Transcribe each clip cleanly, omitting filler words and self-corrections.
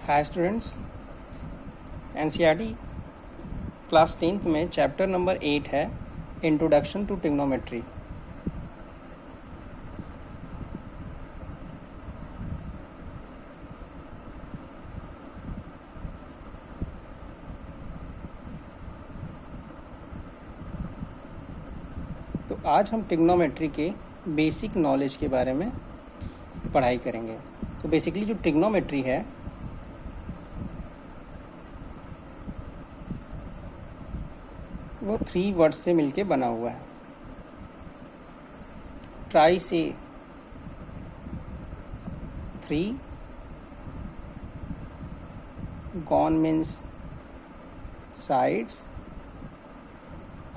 Hi students, NCERT class 10th में chapter number 8 है introduction to trigonometry. तो आज हम ट्रिग्नोमेट्री के बेसिक नॉलेज के बारे में पढ़ाई करेंगे। तो बेसिकली जो ट्रिग्नोमेट्री है वो 3 वर्ड्स से मिलके बना हुआ है। ट्राई से 3, गॉन मीन्स साइड्स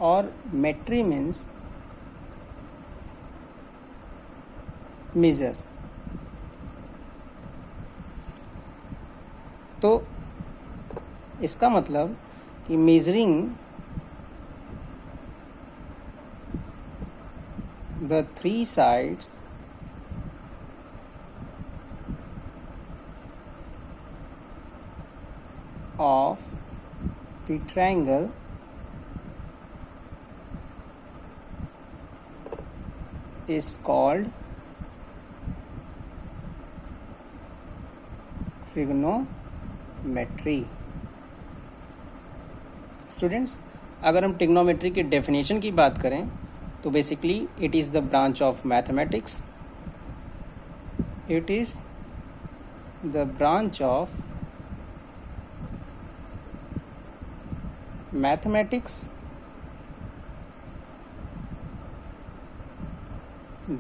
और मेट्री मीन्स मेजर्स। तो इसका मतलब कि measuring the 3 sides of the triangle is called trigonometry. Students, अगर हम ट्रिग्नोमेट्री के डेफिनेशन की बात करें तो basically it is the branch of mathematics. It is the branch of mathematics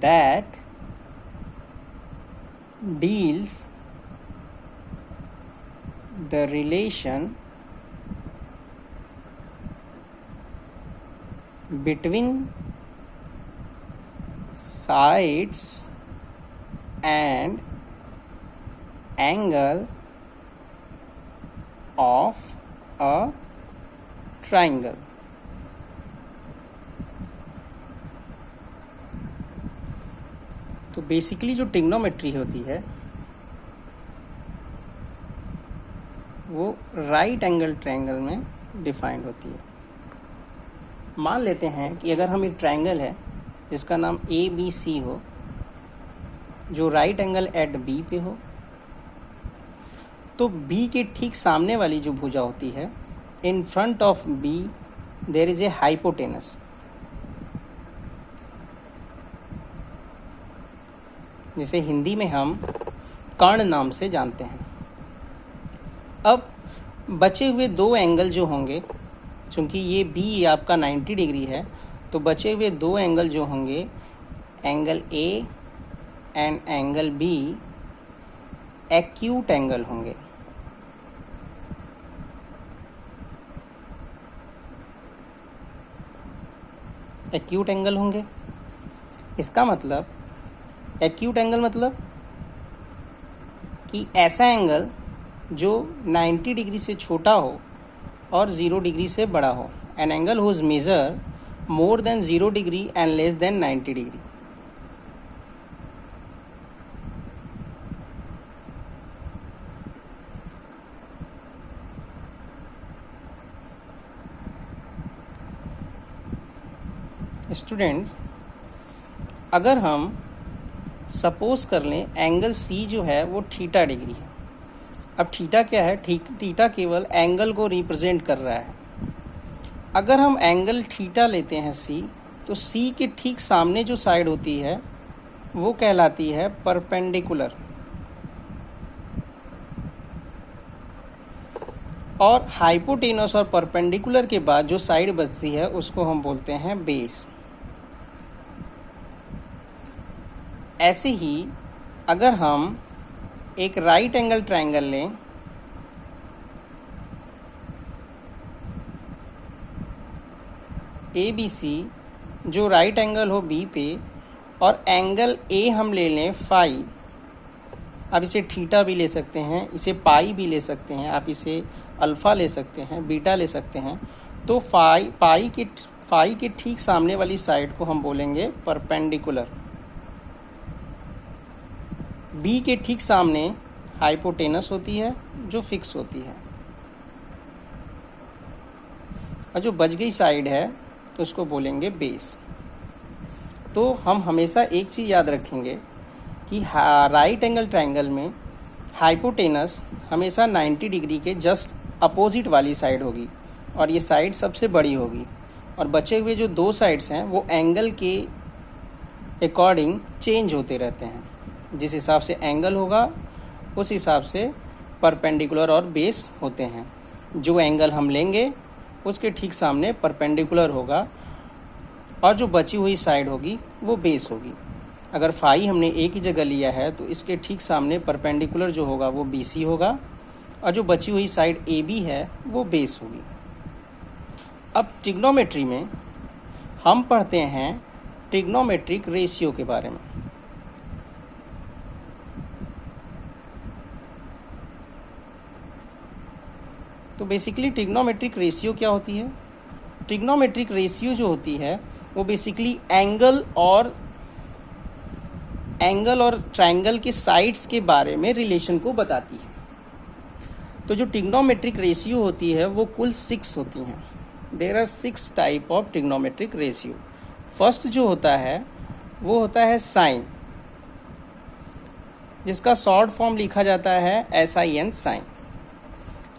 that deals the relation between sides and angle of a triangle। तो basically जो trigonometry होती है वो राइट एंगल ट्रायंगल में डिफाइंड होती है। मान लेते हैं कि अगर हम एक ट्रायंगल है जिसका नाम ABC हो, जो राइट एंगल एट B पे हो, तो B के ठीक सामने वाली जो भुजा होती है, in front of B there is a hypotenuse. जिसे हिंदी में हम कर्ण नाम से जानते हैं। अब बचे हुए 2 एंगल जो होंगे, चूंकि ये B आपका 90 डिग्री है, तो बचे हुए 2 एंगल जो होंगे, angle A and angle B, acute angle होंगे। एक्यूट एंगल होंगे। इसका मतलब एक्यूट एंगल मतलब कि ऐसा एंगल जो 90 डिग्री से छोटा हो और 0 डिग्री से बड़ा हो। An angle whose measure more than 0 degree and less than 90 degree. Student, अगर हम सपोज कर लें एंगल C जो है वो थीटा डिग्री है। अब थीटा क्या है? थीटा केवल एंगल को रिप्रेजेंट कर रहा है। अगर हम एंगल थीटा लेते हैं C, तो C के ठीक सामने जो साइड होती है वो कहलाती है परपेंडिकुलर, और हाइपोटेनस और परपेंडिकुलर के बाद जो साइड बचती है उसको हम बोलते हैं बेस। ऐसे ही अगर हम एक राइट एंगल ट्रायंगल लें, ABC, जो राइट एंगल हो B पे, और एंगल A हम ले लें फाई। आप इसे थीटा भी ले सकते हैं, इसे पाई भी ले सकते हैं, आप इसे अल्फा ले सकते हैं, बीटा ले सकते हैं। तो पाई के ठीक सामने वाली साइड को हम बोलेंगे परपेंडिकुलर। बी के ठीक सामने हाइपोटेनस होती है जो फिक्स होती है, और जो बच गई साइड है उसको बोलेंगे बेस। तो हम हमेशा एक चीज़ याद रखेंगे कि राइट एंगल ट्रायंगल में हाइपोटेनस हमेशा 90 डिग्री के जस्ट अपोजिट वाली साइड होगी और ये साइड सबसे बड़ी होगी, और बचे हुए जो दो साइड्स हैं वो एंगल के अकॉर्डिंग चेंज होते रहते हैं। जिस हिसाब से एंगल होगा उस हिसाब से परपेंडिकुलर और बेस होते हैं। जो एंगल हम लेंगे उसके ठीक सामने परपेंडिकुलर होगा और जो बची हुई साइड होगी वो बेस होगी। अगर फाई हमने एक ही जगह लिया है तो इसके ठीक सामने परपेंडिकुलर जो होगा वो BC होगा और जो बची हुई साइड AB है वो बेस होगी। अब ट्रिग्नोमेट्री में हम पढ़ते हैं ट्रिग्नोमेट्रिक रेशियो के बारे में। तो बेसिकली ट्रिग्नोमेट्रिक रेशियो क्या होती है? ट्रिग्नोमेट्रिक रेशियो जो होती है वो बेसिकली एंगल और ट्रायंगल के साइड्स के बारे में रिलेशन को बताती है। तो जो ट्रिग्नोमेट्रिक रेशियो होती है वो कुल 6 होती हैं। There are 6 type of trigonometric ratio. First जो होता है वो होता है साइन, जिसका शॉर्ट फॉर्म लिखा जाता है SIN साइन।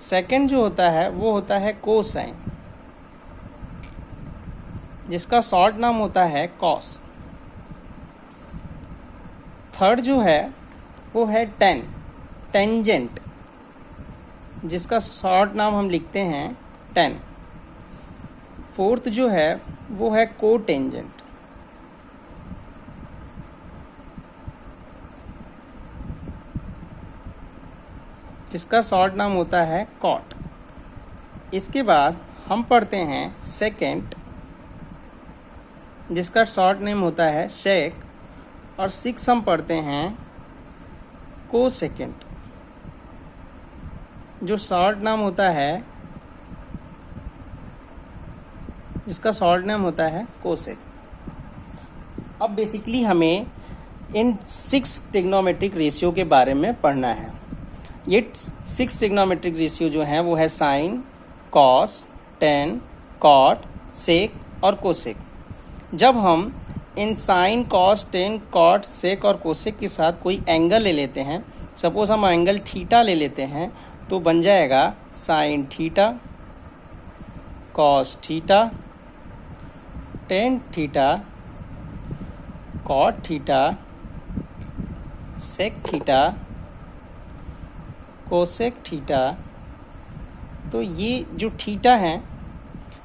सेकेंड जो होता है वो होता है कोसाइन, जिसका शॉर्ट नाम होता है कॉस। थर्ड जो है वो है टेंजेंट, जिसका शॉर्ट नाम हम लिखते हैं टेन। फोर्थ जो है वो है कोटेंजेंट, जिसका शॉर्ट नाम होता है कॉट। इसके बाद हम पढ़ते हैं सेकेंड, जिसका शॉर्ट नेम होता है शेक, और 6 हम पढ़ते हैं कोसेकेंड, जो शॉर्ट नाम होता है, जिसका शॉर्ट नेम होता है कोसेक। अब बेसिकली हमें इन 6 ट्रिग्नोमेट्रिक रेशियो के बारे में पढ़ना है। ये 6 ट्रिग्नोमेट्रिक रेशियो जो हैं वो है साइन, कॉस, टेन, कॉट, सेक और कोसेक। जब हम इन साइन, कॉस, टेन, कॉट, सेक और कोसेक के साथ कोई एंगल ले लेते हैं, सपोज हम एंगल थीटा ले लेते हैं, तो बन जाएगा sine theta, cos theta, tan theta, cot theta, sec theta, cosec theta. तो ये जो थीटा है,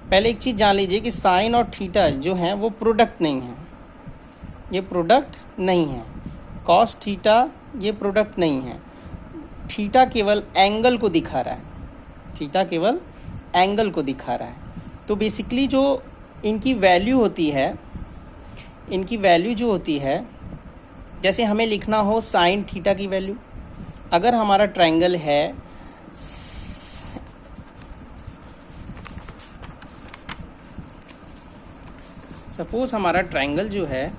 पहले एक चीज़ जान लीजिए कि साइन और थीटा जो हैं वो प्रोडक्ट नहीं है, ये प्रोडक्ट नहीं है। कॉस थीटा ये प्रोडक्ट नहीं है। थीटा केवल एंगल को दिखा रहा है, थीटा केवल एंगल को दिखा रहा है। तो बेसिकली जो इनकी वैल्यू होती है, इनकी वैल्यू जो होती है, जैसे हमें लिखना हो साइन थीटा की वैल्यू, अगर हमारा ट्रायंगल है सपोज हमारा ट्रायंगल जो है,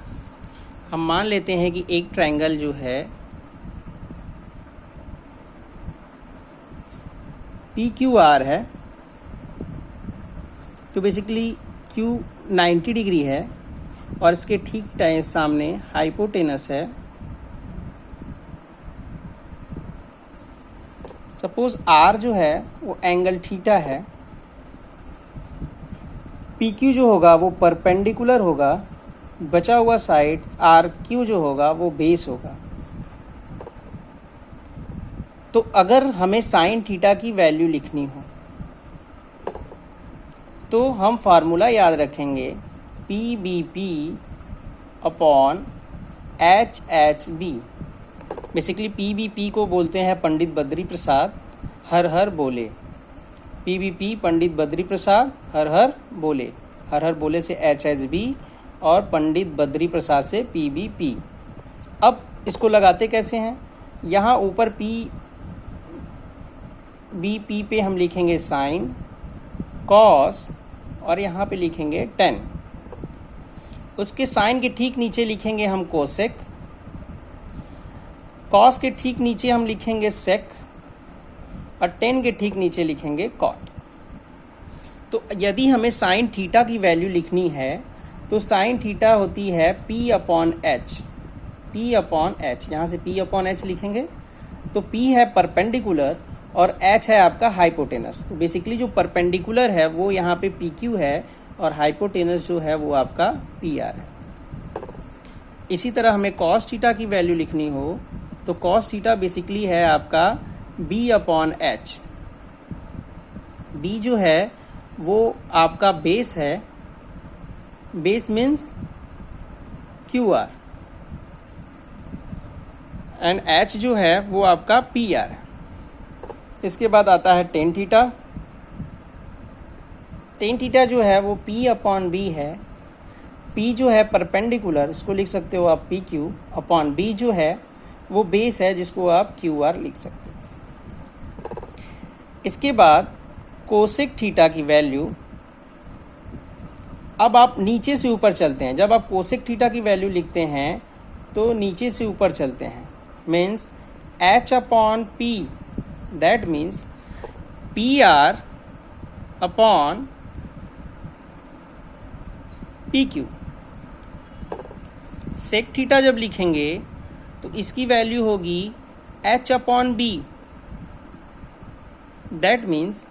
हम मान लेते हैं कि एक ट्रायंगल जो है PQR है, तो बेसिकली Q 90 डिग्री है और इसके ठीक सामने हाइपोटेनस है। सपोज R जो है वो एंगल थीटा है, PQ जो होगा वो परपेंडिकुलर होगा, बचा हुआ साइड RQ जो होगा वो बेस होगा। तो अगर हमें साइन थीटा की वैल्यू लिखनी हो तो हम फार्मूला याद रखेंगे PBP upon HHB। Basically PBP को बोलते हैं पंडित बद्री प्रसाद हर हर बोले। PBP पंडित बद्री प्रसाद हर हर बोले, हर हर बोले से HHB और पंडित बद्री प्रसाद से PBP। अब इसको लगाते कैसे हैं? यहाँ ऊपर BP पे हम लिखेंगे साइन, कॉस और यहाँ पे लिखेंगे टेन। उसके साइन के ठीक नीचे लिखेंगे हम कोसेक, कॉस के ठीक नीचे हम लिखेंगे सेक और टेन के ठीक नीचे लिखेंगे कॉट। तो यदि हमें साइन थीटा की वैल्यू लिखनी है तो साइन थीटा होती है P upon H. P upon H, यहाँ से P अपॉन एच लिखेंगे तो P है परपेंडिकुलर और H है आपका हाइपोटेनस। तो बेसिकली जो परपेंडिकुलर है वो यहाँ पे PQ है और हाइपोटेनस जो है वो आपका PR है। इसी तरह हमें कॉस थीटा की वैल्यू लिखनी हो तो कॉस थीटा बेसिकली है आपका B अपॉन एच। B जो है वो आपका बेस है, base means QR, and H जो है वो आपका PR है। इसके बाद आता है टेन थीटा। टेन थीटा जो है वो P अपॉन B है। P जो है परपेंडिकुलर, इसको लिख सकते हो आप PQ अपॉन B जो है वो बेस है जिसको आप QR लिख सकते हो। इसके बाद कोसेक थीटा की वैल्यू, अब आप नीचे से ऊपर चलते हैं। जब आप कोसेक थीटा की वैल्यू लिखते हैं तो नीचे से ऊपर चलते हैं, means H upon P, that means PR upon PQ। Sec theta जब लिखेंगे तो इसकी वैल्यू होगी H upon B, that means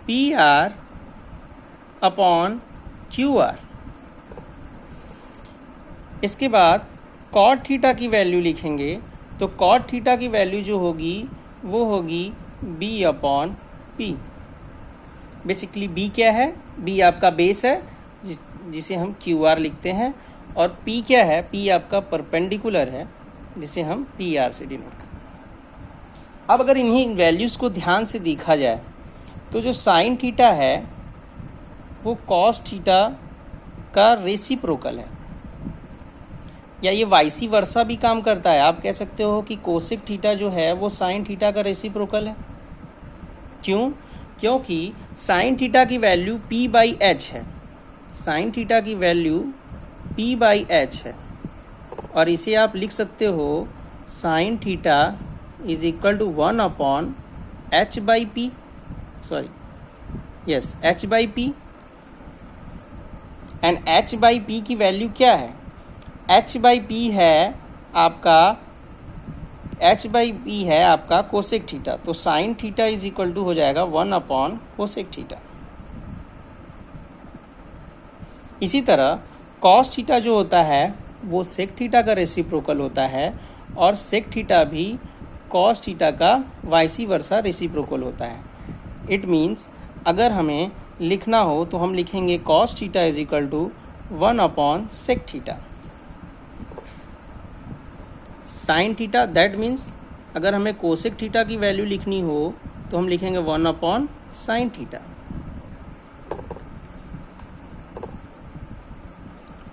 PR upon QR। इसके बाद कॉट थीटा की वैल्यू लिखेंगे तो कॉट थीटा की वैल्यू जो होगी वो होगी B upon P। Basically B क्या है? B आपका बेस है जिसे हम QR लिखते हैं, और P क्या है? P आपका परपेंडिकुलर है जिसे हम PR से डिनोट करते हैं। अब अगर इन्हीं वैल्यूज़ को ध्यान से देखा जाए तो जो साइन थीटा है वो कॉस थीटा का रेसिप्रोकल है, या ये वाइसी वर्सा भी काम करता है। आप कह सकते हो कि कोसेक थीटा जो है वो साइन थीटा का रेसिप्रोकल है। क्यों? क्योंकि साइन थीटा की वैल्यू P बाई एच है। साइन थीटा की वैल्यू P बाई एच है, और इसे आप लिख सकते हो sine theta is equal to 1 upon H by P, sorry yes H by P। And H by P की वैल्यू क्या है? H बाई P है आपका, H बाई P है आपका कोसेक थीटा। तो sine theta is equal to हो जाएगा 1 अपॉन कोसेक थीटा। इसी तरह कॉस थीटा जो होता है वो सेक थीटा का रेसिप्रोकल होता है, और सेक थीटा भी कॉस थीटा का वाइसी वर्सा रेसिप्रोकल होता है। इट मीन्स अगर हमें लिखना हो तो हम लिखेंगे cos theta is equal to 1 upon sec theta. Sine theta, that means अगर हमें कोसेक थीटा की वैल्यू लिखनी हो तो हम लिखेंगे 1 अपॉन साइन थीटा,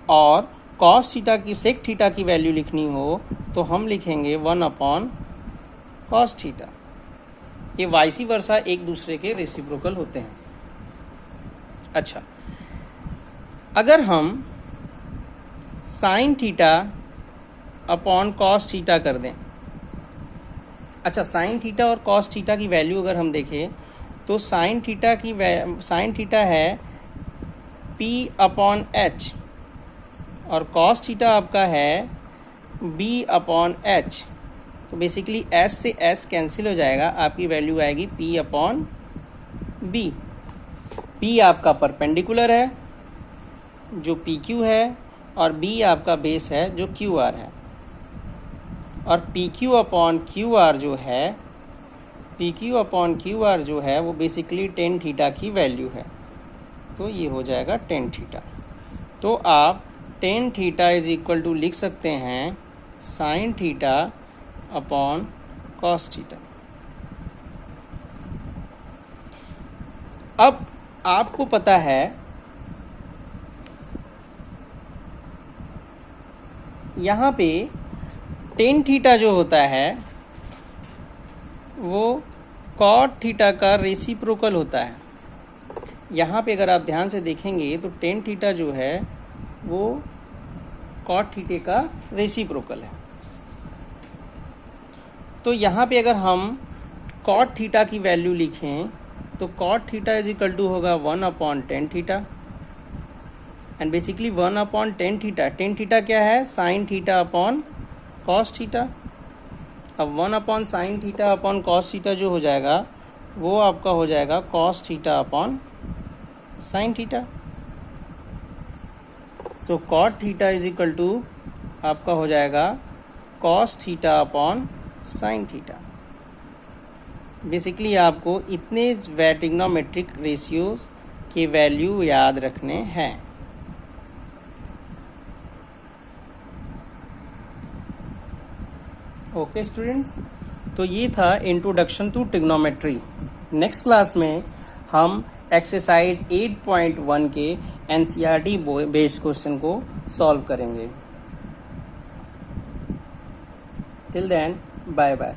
और कॉस थीटा की सेक थीटा की वैल्यू लिखनी हो तो हम लिखेंगे 1 अपॉन कॉस थीटा। ये वाइसी वर्सा एक दूसरे के रेसिप्रोकल होते हैं। अच्छा, अगर हम sign theta upon cos theta कर दें, अच्छा साइन थीटा और कॉस थीटा की वैल्यू अगर हम देखें तो साइन थीटा है P अपॉन एच, और कॉस थीटा आपका है B अपॉन एच। तो बेसिकली S से S कैंसिल हो जाएगा, आपकी वैल्यू आएगी P अपॉन B। P आपका परपेंडिकुलर है जो PQ है, और B आपका बेस है जो QR है, और PQ अपॉन QR जो है, PQ अपॉन QR जो है वो बेसिकली टेन थीटा की वैल्यू है। तो ये हो जाएगा टेन थीटा। तो आप tan theta is equal to लिख सकते हैं sine theta upon cos theta. अब आपको पता है यहाँ पे टेन थीटा जो होता है वो कॉट थीटा का रेसिप्रोकल होता है। यहाँ पे अगर आप ध्यान से देखेंगे तो टेन थीटा जो है वो कॉट थीटे का रेसिप्रोकल है। तो यहाँ पे अगर हम कॉट थीटा की वैल्यू लिखें तो cot theta is equal to होगा 1/tan theta, and basically 1/tan theta, tan theta क्या है, sine theta upon cos theta. अब 1/sin theta upon cos theta जो हो जाएगा वो आपका हो जाएगा cos theta upon sine theta. So cot theta is equal to आपका हो जाएगा cos theta upon sine theta. Basically आपको इतने ट्रिग्नोमेट्रिक रेशियोज के वैल्यू याद रखने हैं। ओके स्टूडेंट्स, तो ये था introduction to trigonometry. Next class में हम एक्सरसाइज 8.1 के एनसीईआरटी बेस्ड क्वेश्चन को सॉल्व करेंगे। Till then, bye bye.